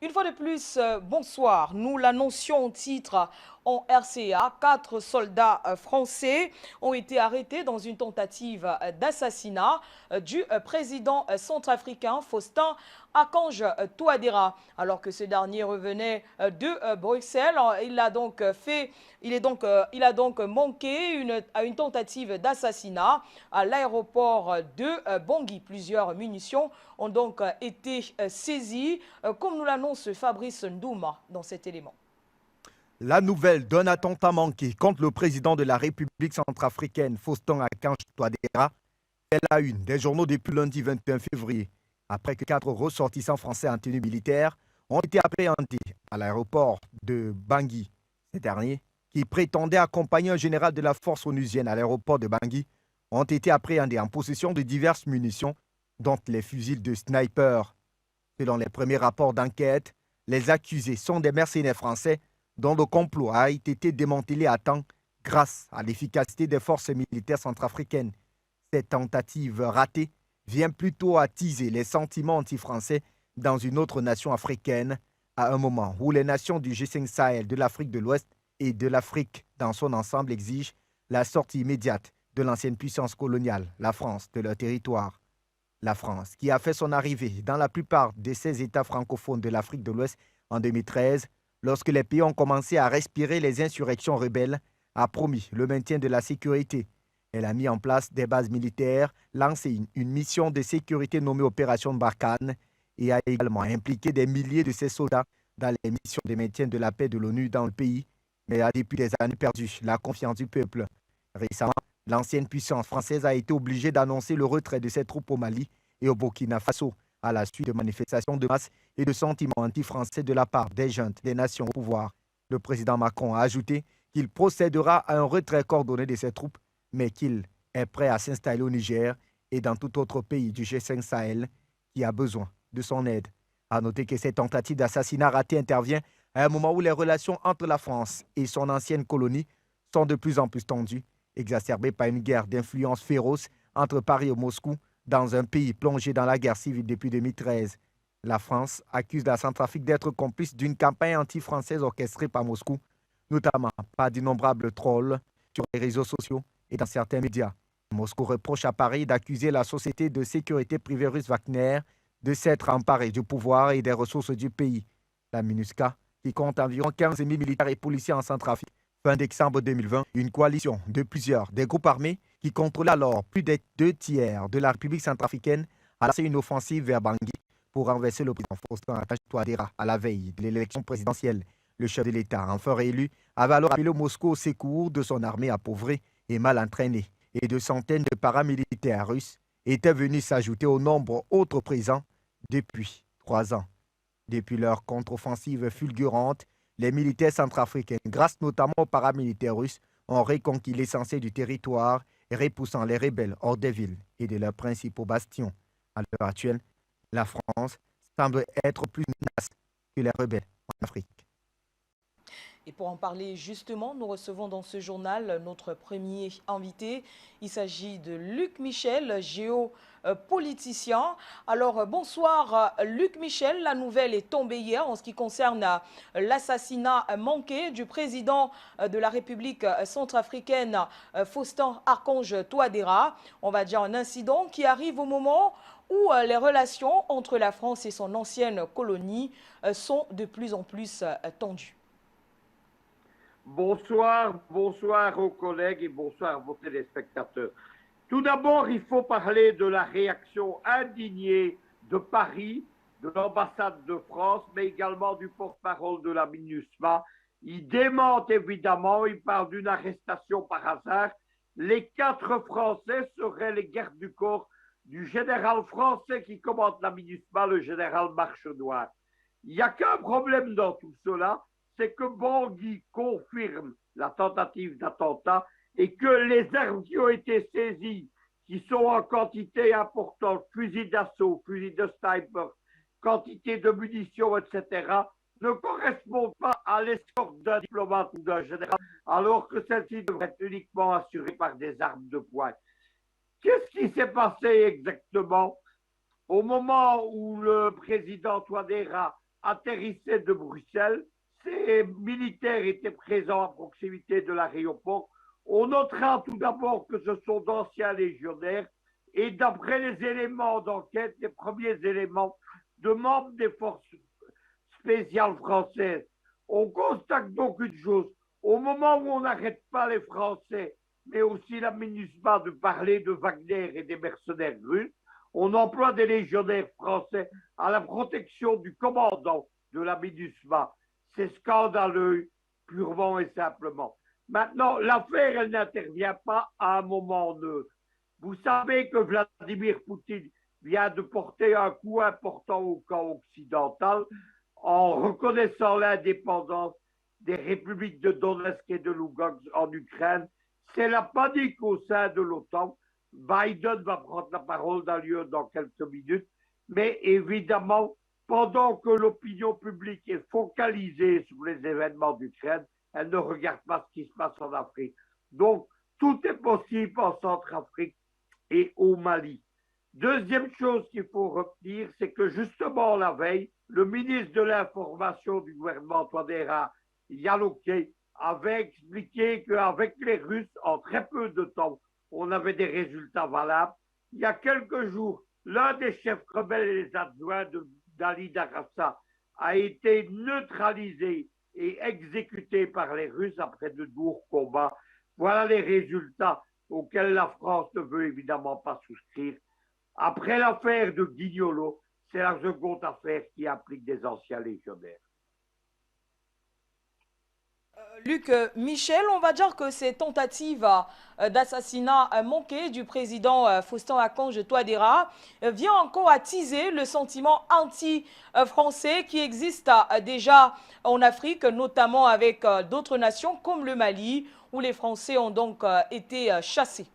Une fois de plus, bonsoir. Nous l'annoncions au titre en RCA. 4 soldats français ont été arrêtés dans une tentative d'assassinat du président centrafricain Faustin Archange Touadéra. Alors que ce dernier revenait de Bruxelles, il a donc manqué à une tentative d'assassinat à l'aéroport de Bangui. Plusieurs munitions ont donc été saisies, comme nous l'annonce Fabrice Ndouma dans cet élément. La nouvelle d'un attentat manqué contre le président de la République centrafricaine, Faustin Archange Touadéra, est la une des journaux depuis lundi 21 février, après que 4 ressortissants français en tenue militaire ont été appréhendés à l'aéroport de Bangui. Ces derniers, qui prétendaient accompagner un général de la force onusienne à l'aéroport de Bangui, ont été appréhendés en possession de diverses munitions, dont les fusils de sniper. Selon les premiers rapports d'enquête, les accusés sont des mercenaires français dont le complot a été démantelé à temps grâce à l'efficacité des forces militaires centrafricaines. Cette tentative ratée vient plutôt attiser les sentiments anti-français dans une autre nation africaine, à un moment où les nations du G5 Sahel, de l'Afrique de l'Ouest et de l'Afrique dans son ensemble exigent la sortie immédiate de l'ancienne puissance coloniale, la France, de leur territoire. La France, qui a fait son arrivée dans la plupart de ces États francophones de l'Afrique de l'Ouest en 2013, lorsque les pays ont commencé à respirer les insurrections rebelles, a promis le maintien de la sécurité. Elle a mis en place des bases militaires, lancé une mission de sécurité nommée Opération Barkhane et a également impliqué des milliers de ses soldats dans les missions de maintien de la paix de l'ONU dans le pays, mais a depuis des années perdu la confiance du peuple. Récemment, l'ancienne puissance française a été obligée d'annoncer le retrait de ses troupes au Mali et au Burkina Faso à la suite de manifestations de masse et de sentiments anti-français de la part des juntes des nations au pouvoir. Le président Macron a ajouté qu'il procédera à un retrait coordonné de ses troupes, mais qu'il est prêt à s'installer au Niger et dans tout autre pays du G5 Sahel qui a besoin de son aide. A noter que cette tentative d'assassinat raté intervient à un moment où les relations entre la France et son ancienne colonie sont de plus en plus tendues, exacerbées par une guerre d'influence féroce entre Paris et Moscou, dans un pays plongé dans la guerre civile depuis 2013. La France accuse la Centrafrique d'être complice d'une campagne anti-française orchestrée par Moscou, notamment par d'innombrables trolls sur les réseaux sociaux et dans certains médias. Moscou reproche à Paris d'accuser la société de sécurité privée russe Wagner de s'être emparée du pouvoir et des ressources du pays. La MINUSCA, qui compte environ 15 000 militaires et policiers en Centrafrique, fin décembre 2020, une coalition de plusieurs des groupes armés qui contrôlait alors plus des 2 tiers de la République centrafricaine, a lancé une offensive vers Bangui pour renverser le président Faustin Archange Touadéra à la veille de l'élection présidentielle. Le chef de l'État, enfin réélu, avait alors appelé Moscou au secours de son armée appauvrie et mal entraînée, et de centaines de paramilitaires russes étaient venus s'ajouter au nombre autres présents depuis 3 ans. Depuis leur contre-offensive fulgurante, les militaires centrafricains, grâce notamment aux paramilitaires russes, ont reconquis l'essentiel du territoire, repoussant les rebelles hors des villes et de leurs principaux bastions. À l'heure actuelle, la France semble être plus menace que les rebelles en Afrique. Et pour en parler justement, nous recevons dans ce journal notre premier invité. Il s'agit de Luc Michel, géopoliticien. Alors bonsoir Luc Michel, la nouvelle est tombée hier en ce qui concerne l'assassinat manqué du président de la République centrafricaine Faustin Archange Touadéra. On va dire un incident qui arrive au moment où les relations entre la France et son ancienne colonie sont de plus en plus tendues. Bonsoir, bonsoir aux collègues et bonsoir à vos téléspectateurs. Tout d'abord, il faut parler de la réaction indignée de Paris, de l'ambassade de France, mais également du porte-parole de la MINUSMA. Il démente évidemment, il parle d'une arrestation par hasard. Les 4 Français seraient les gardes du corps du général français qui commande la MINUSMA, le général Marchenoir. Il n'y a qu'un problème dans tout cela, c'est que Bangui confirme la tentative d'attentat et que les armes qui ont été saisies, qui sont en quantité importante, fusils d'assaut, fusils de sniper, quantité de munitions, etc., ne correspondent pas à l'escorte d'un diplomate ou d'un général, alors que celle-ci devrait être uniquement assurée par des armes de poing. Qu'est-ce qui s'est passé exactement au moment où le président Touadéra atterrissaient de Bruxelles. Ces militaires étaient présents à proximité de l'aéroport. On notera tout d'abord que ce sont d'anciens légionnaires et d'après les éléments d'enquête, les premiers éléments de membres des forces spéciales françaises, on constate donc une chose. Au moment où on n'arrête pas les Français, mais aussi la MINUSMA de parler de Wagner et des mercenaires russes, on emploie des légionnaires français à la protection du commandant de la MINUSMA. C'est scandaleux, purement et simplement. Maintenant, l'affaire, elle n'intervient pas à un moment neutre. Vous savez que Vladimir Poutine vient de porter un coup important au camp occidental en reconnaissant l'indépendance des républiques de Donetsk et de Lugansk en Ukraine. C'est la panique au sein de l'OTAN. Biden va prendre la parole d'un lieu dans quelques minutes, mais évidemment, pendant que l'opinion publique est focalisée sur les événements d'Ukraine, elle ne regarde pas ce qui se passe en Afrique. Donc, tout est possible en Centrafrique et au Mali. Deuxième chose qu'il faut retenir, c'est que justement la veille, le ministre de l'Information du gouvernement Touadéra, Yaloké, avait expliqué qu'avec les Russes, en très peu de temps, on avait des résultats valables. Il y a quelques jours, l'un des chefs rebelles et les adjoints d'Ali Darassa a été neutralisé et exécuté par les Russes après de lourds combats. Voilà les résultats auxquels la France ne veut évidemment pas souscrire. Après l'affaire de Guignolo, c'est la seconde affaire qui implique des anciens légionnaires. Luc Michel, on va dire que ces tentatives d'assassinat manqué du président Faustin-Archange Touadéra vient encore attiser le sentiment anti-français qui existe déjà en Afrique, notamment avec d'autres nations comme le Mali, où les Français ont donc été chassés.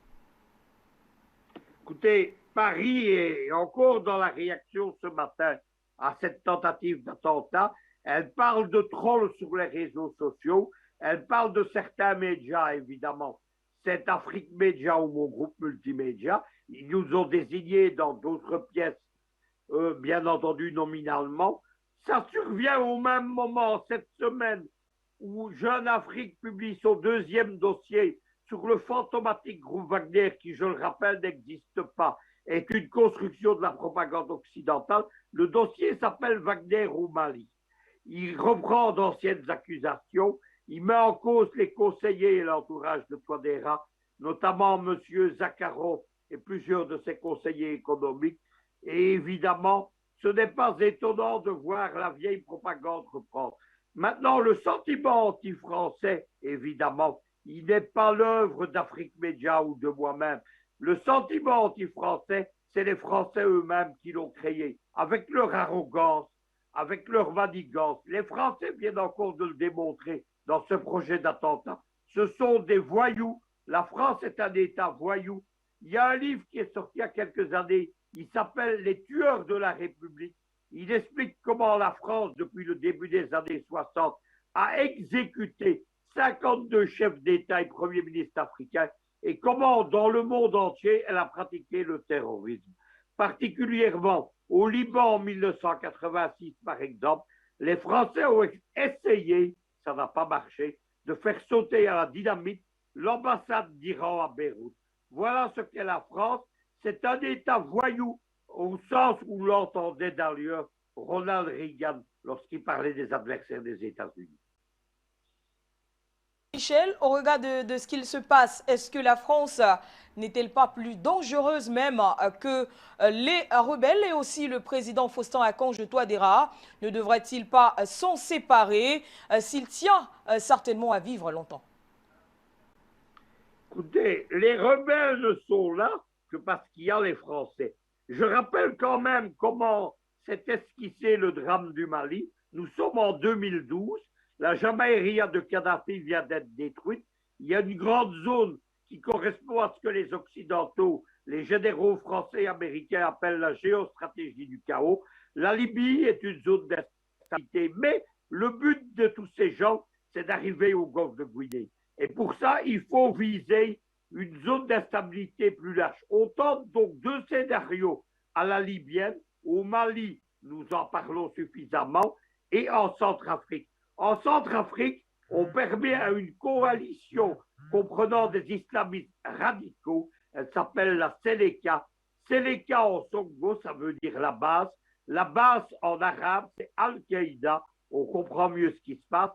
Écoutez, Paris est encore dans la réaction ce matin à cette tentative d'attentat. Elle parle de trolls sur les réseaux sociaux. Elle parle de certains médias, évidemment. C'est Afrique Média ou mon groupe multimédia. Ils nous ont désignés dans d'autres pièces, bien entendu nominalement. Ça survient au même moment, cette semaine, où Jeune Afrique publie son deuxième dossier sur le fantomatique groupe Wagner, qui, je le rappelle, n'existe pas, est une construction de la propagande occidentale. Le dossier s'appelle Wagner au Mali. Il reprend d'anciennes accusations. Il met en cause les conseillers et l'entourage de Touadéra, notamment M. Zakharov et plusieurs de ses conseillers économiques. Et évidemment, ce n'est pas étonnant de voir la vieille propagande reprendre. Maintenant, le sentiment anti-français, évidemment, il n'est pas l'œuvre d'Afrique Média ou de moi-même. Le sentiment anti-français, c'est les Français eux-mêmes qui l'ont créé, avec leur arrogance, avec leur manigance. Les Français viennent encore de le démontrer dans ce projet d'attentat. Ce sont des voyous. La France est un État voyou. Il y a un livre qui est sorti il y a quelques années. Il s'appelle Les tueurs de la République. Il explique comment la France, depuis le début des années 60, a exécuté 52 chefs d'État et premiers ministres africains et comment, dans le monde entier, elle a pratiqué le terrorisme. Particulièrement au Liban en 1986, par exemple, les Français ont essayé, ça n'a pas marché, de faire sauter à la dynamite l'ambassade d'Iran à Beyrouth. Voilà ce qu'est la France. C'est un État voyou au sens où l'entendait d'ailleurs Ronald Reagan lorsqu'il parlait des adversaires des États-Unis. Michel, au regard de ce qu'il se passe, est-ce que la France n'est-elle pas plus dangereuse même que les rebelles et aussi le président Faustin-Archange Touadéra? Ne devrait-il pas s'en séparer s'il tient certainement à vivre longtemps? Écoutez, les rebelles ne sont là que parce qu'il y a les Français. Je rappelle quand même comment s'est esquissé le drame du Mali. Nous sommes en 2012. La Jamaïria de Kadhafi vient d'être détruite. Il y a une grande zone qui correspond à ce que les Occidentaux, les généraux français et américains appellent la géostratégie du chaos. La Libye est une zone d'instabilité, mais le but de tous ces gens, c'est d'arriver au golfe de Guinée. Et pour ça, il faut viser une zone d'instabilité plus large. On tente donc deux scénarios à la libyenne. Au Mali, nous en parlons suffisamment. et en Centrafrique. En Centrafrique, on permet à une coalition comprenant des islamistes radicaux, elle s'appelle la Seleka. Seleka en Songo, ça veut dire la base. La base en arabe, c'est Al-Qaïda. On comprend mieux ce qui se passe.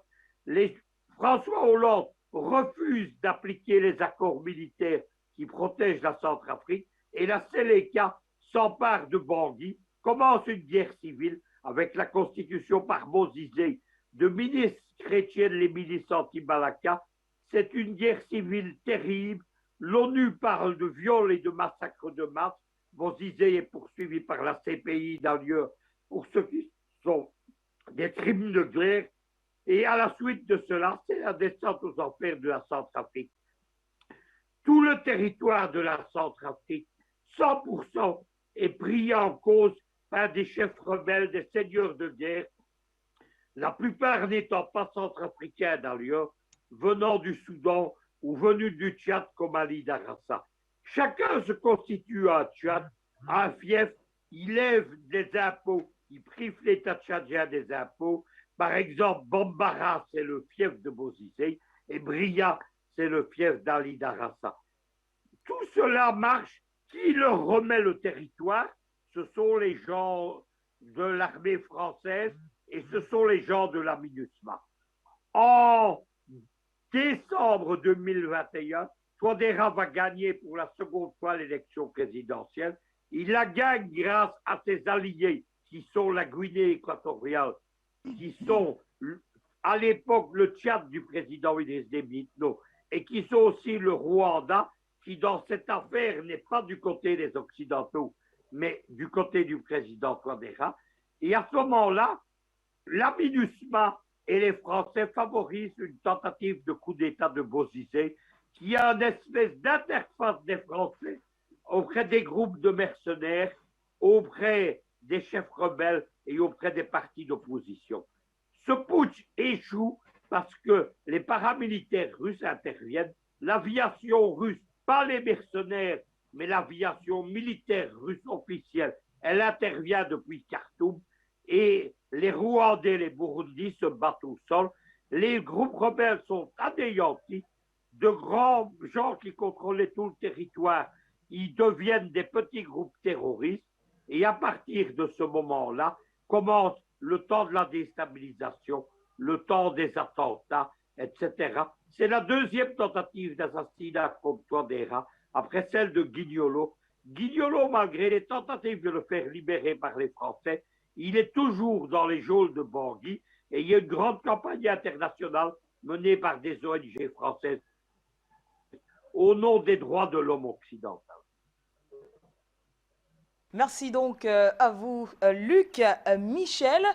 François Hollande refuse d'appliquer les accords militaires qui protègent la Centrafrique et la Seleka s'empare de Bangui, commence une guerre civile avec la constitution par Bozizé de milices chrétiennes, les milices anti-Balaka. C'est une guerre civile terrible. L'ONU parle de viols et de massacres de masse. Bozizé est poursuivi par la CPI d'ailleurs pour ce qui sont des crimes de guerre. Et à la suite de cela, c'est la descente aux enfers de la Centrafrique. Tout le territoire de la Centrafrique, 100%, est pris en cause par des chefs rebelles, des seigneurs de guerre, la plupart n'étant pas centrafricains d'ailleurs, venant du Soudan ou venus du Tchad comme Ali Darassa. Chacun se constitue un Tchad, un fief, il lève des impôts, il prive l'État tchadien des impôts. Par exemple, Bambara, c'est le fief de Bozizé, et Bria, c'est le fief d'Ali Darassa. Tout cela marche. Qui leur remet le territoire? Ce sont les gens de l'armée française et ce sont les gens de la MINUSMA. En décembre 2021, Touadéra va gagner pour la seconde fois l'élection présidentielle. Il la gagne grâce à ses alliés qui sont la Guinée équatoriale, qui sont à l'époque le Tchad du président Idriss Déby Itno et qui sont aussi le Rwanda, qui dans cette affaire n'est pas du côté des Occidentaux, mais du côté du président Touadéra. Et à ce moment-là, la MINUSMA et les Français favorisent une tentative de coup d'État de Bozizé qui a une espèce d'interface des Français auprès des groupes de mercenaires, auprès des chefs rebelles et auprès des partis d'opposition. Ce putsch échoue parce que les paramilitaires russes interviennent, l'aviation russe, pas les mercenaires, mais l'aviation militaire russe officielle, elle intervient depuis Khartoum et les Rwandais, les Burundis se battent au sol. Les groupes rebelles sont anéantis. De grands gens qui contrôlaient tout le territoire, ils deviennent des petits groupes terroristes. Et à partir de ce moment-là, commence le temps de la déstabilisation, le temps des attentats, etc. C'est la deuxième tentative d'assassinat contre Touadéra, après celle de Guignolo. Guignolo, malgré les tentatives de le faire libérer par les Français, il est toujours dans les geôles de Bangui et il y a une grande campagne internationale menée par des ONG françaises au nom des droits de l'homme occidental. Merci donc à vous, Luc Michel.